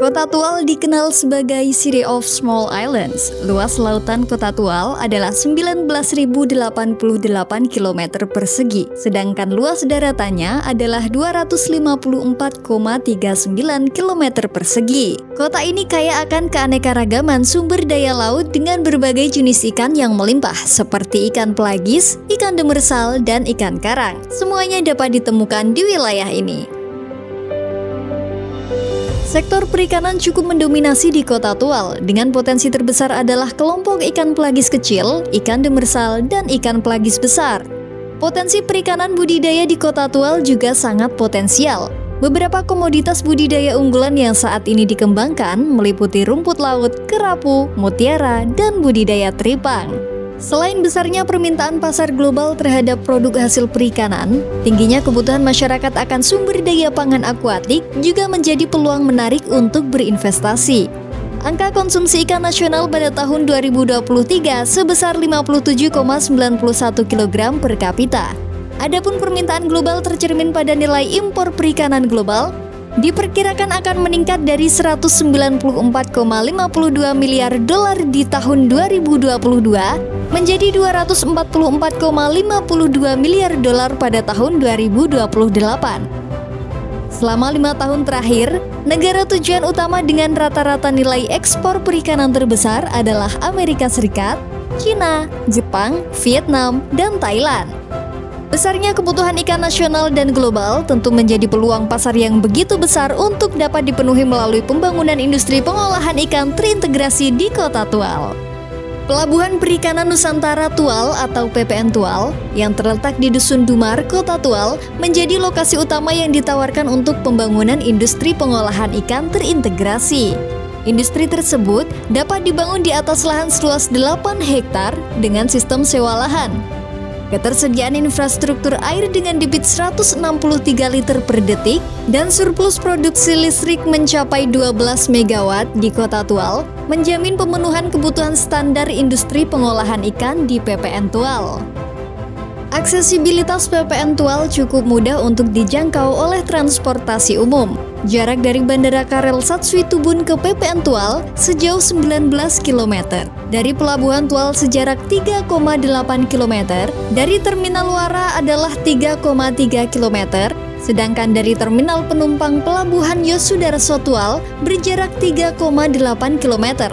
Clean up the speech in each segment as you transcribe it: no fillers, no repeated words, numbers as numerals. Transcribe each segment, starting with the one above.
Kota Tual dikenal sebagai City of Small Islands. Luas lautan Kota Tual adalah 19.088 km persegi, sedangkan luas daratannya adalah 254,39 km persegi. Kota ini kaya akan keanekaragaman sumber daya laut dengan berbagai jenis ikan yang melimpah, seperti ikan pelagis, ikan demersal, dan ikan karang. Semuanya dapat ditemukan di wilayah ini. Sektor perikanan cukup mendominasi di Kota Tual, dengan potensi terbesar adalah kelompok ikan pelagis kecil, ikan demersal, dan ikan pelagis besar. Potensi perikanan budidaya di Kota Tual juga sangat potensial. Beberapa komoditas budidaya unggulan yang saat ini dikembangkan meliputi rumput laut, kerapu, mutiara, dan budidaya teripang. Selain besarnya permintaan pasar global terhadap produk hasil perikanan, tingginya kebutuhan masyarakat akan sumber daya pangan akuatik juga menjadi peluang menarik untuk berinvestasi. Angka konsumsi ikan nasional pada tahun 2023 sebesar 57,91 kg per kapita. Adapun permintaan global tercermin pada nilai impor perikanan global diperkirakan akan meningkat dari 194,52 miliar dolar di tahun 2022 menjadi 244,52 miliar dolar pada tahun 2028. Selama 5 tahun terakhir, negara tujuan utama dengan rata-rata nilai ekspor perikanan terbesar adalah Amerika Serikat, China, Jepang, Vietnam, dan Thailand. Besarnya kebutuhan ikan nasional dan global tentu menjadi peluang pasar yang begitu besar untuk dapat dipenuhi melalui pembangunan industri pengolahan ikan terintegrasi di Kota Tual. Pelabuhan Perikanan Nusantara Tual atau PPN Tual yang terletak di Dusun Dumar, Kota Tual menjadi lokasi utama yang ditawarkan untuk pembangunan industri pengolahan ikan terintegrasi. Industri tersebut dapat dibangun di atas lahan seluas 8 hektar dengan sistem sewa lahan. Ketersediaan infrastruktur air dengan debit 163 liter per detik dan surplus produksi listrik mencapai 12 MW di Kota Tual menjamin pemenuhan kebutuhan standar industri pengolahan ikan di PPN Tual. Aksesibilitas PPN Tual cukup mudah untuk dijangkau oleh transportasi umum. Jarak dari Bandara Karel Satsui Tubun ke PPN Tual sejauh 19 km. Dari Pelabuhan Tual sejarak 3,8 km, dari Terminal Wara adalah 3,3 km, sedangkan dari Terminal Penumpang Pelabuhan Yosudarso Tual berjarak 3,8 km.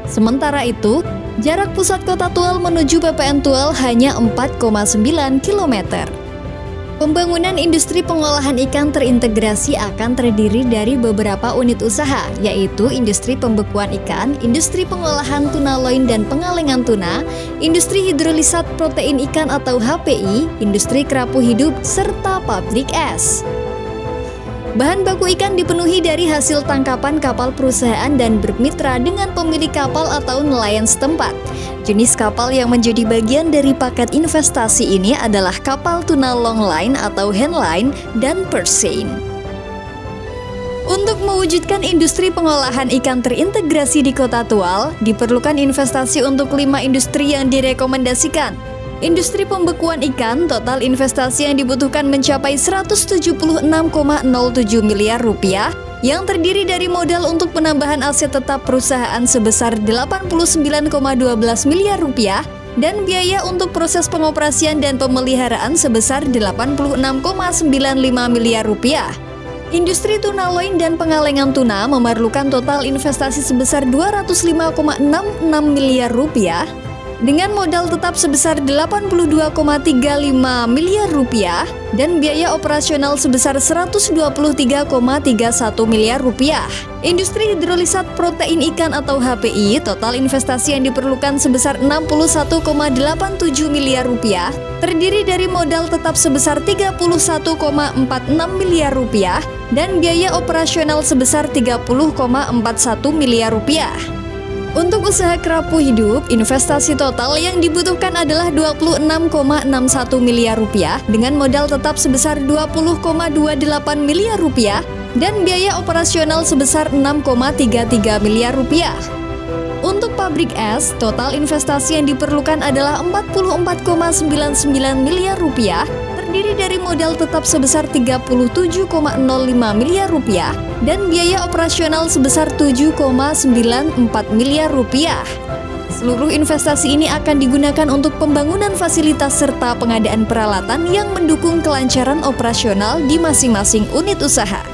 Sementara itu, jarak pusat Kota Tual menuju PPN Tual hanya 4,9 km. Pembangunan industri pengolahan ikan terintegrasi akan terdiri dari beberapa unit usaha, yaitu industri pembekuan ikan, industri pengolahan tuna loin dan pengalengan tuna, industri hidrolisat protein ikan atau HPI, industri kerapu hidup, serta pabrik es. Bahan baku ikan dipenuhi dari hasil tangkapan kapal perusahaan dan bermitra dengan pemilik kapal atau nelayan setempat. Jenis kapal yang menjadi bagian dari paket investasi ini adalah kapal tuna longline atau handline dan purseine. Untuk mewujudkan industri pengolahan ikan terintegrasi di Kota Tual, diperlukan investasi untuk 5 industri yang direkomendasikan. Industri pembekuan ikan, total investasi yang dibutuhkan mencapai 176,07 miliar rupiah, yang terdiri dari modal untuk penambahan aset tetap perusahaan sebesar 89,12 miliar rupiah, dan biaya untuk proses pengoperasian dan pemeliharaan sebesar 86,95 miliar rupiah. Industri tuna loin dan pengalengan tuna memerlukan total investasi sebesar 205,66 miliar rupiah, dengan modal tetap sebesar 82,35 miliar rupiah dan biaya operasional sebesar 123,31 miliar rupiah. Industri hidrolisat protein ikan atau HPI, total investasi yang diperlukan sebesar 61,87 miliar rupiah, terdiri dari modal tetap sebesar 31,46 miliar rupiah dan biaya operasional sebesar 30,41 miliar rupiah. Untuk usaha kerapu hidup, investasi total yang dibutuhkan adalah 26,61 miliar rupiah dengan modal tetap sebesar 20,28 miliar rupiah dan biaya operasional sebesar 6,33 miliar rupiah. Untuk pabrik es, total investasi yang diperlukan adalah 44,99 miliar rupiah, terdiri dari modal tetap sebesar 37,05 miliar rupiah dan biaya operasional sebesar 7,94 miliar rupiah. Seluruh investasi ini akan digunakan untuk pembangunan fasilitas serta pengadaan peralatan yang mendukung kelancaran operasional di masing-masing unit usaha.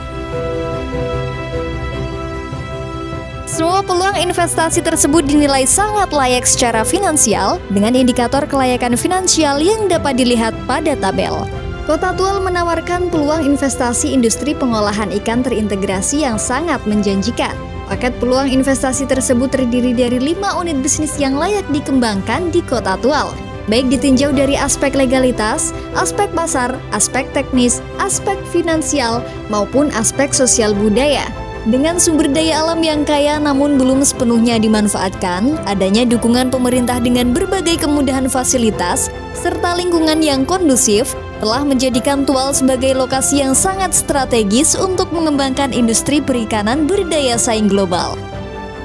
Semua peluang investasi tersebut dinilai sangat layak secara finansial dengan indikator kelayakan finansial yang dapat dilihat pada tabel. Kota Tual menawarkan peluang investasi industri pengolahan ikan terintegrasi yang sangat menjanjikan. Paket peluang investasi tersebut terdiri dari 5 unit bisnis yang layak dikembangkan di Kota Tual, baik ditinjau dari aspek legalitas, aspek pasar, aspek teknis, aspek finansial, maupun aspek sosial budaya. Dengan sumber daya alam yang kaya namun belum sepenuhnya dimanfaatkan, adanya dukungan pemerintah dengan berbagai kemudahan fasilitas, serta lingkungan yang kondusif, telah menjadikan Tual sebagai lokasi yang sangat strategis untuk mengembangkan industri perikanan berdaya saing global.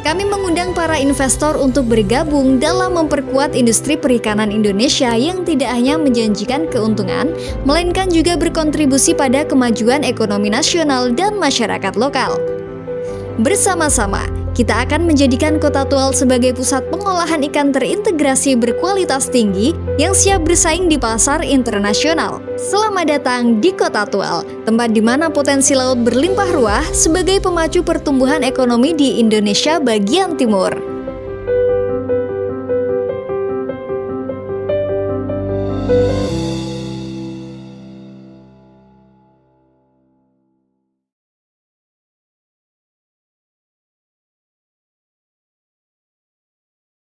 Kami mengundang para investor untuk bergabung dalam memperkuat industri perikanan Indonesia yang tidak hanya menjanjikan keuntungan, melainkan juga berkontribusi pada kemajuan ekonomi nasional dan masyarakat lokal. Bersama-sama, kita akan menjadikan Kota Tual sebagai pusat pengolahan ikan terintegrasi berkualitas tinggi yang siap bersaing di pasar internasional. Selamat datang di Kota Tual, tempat di mana potensi laut berlimpah ruah sebagai pemacu pertumbuhan ekonomi di Indonesia bagian timur.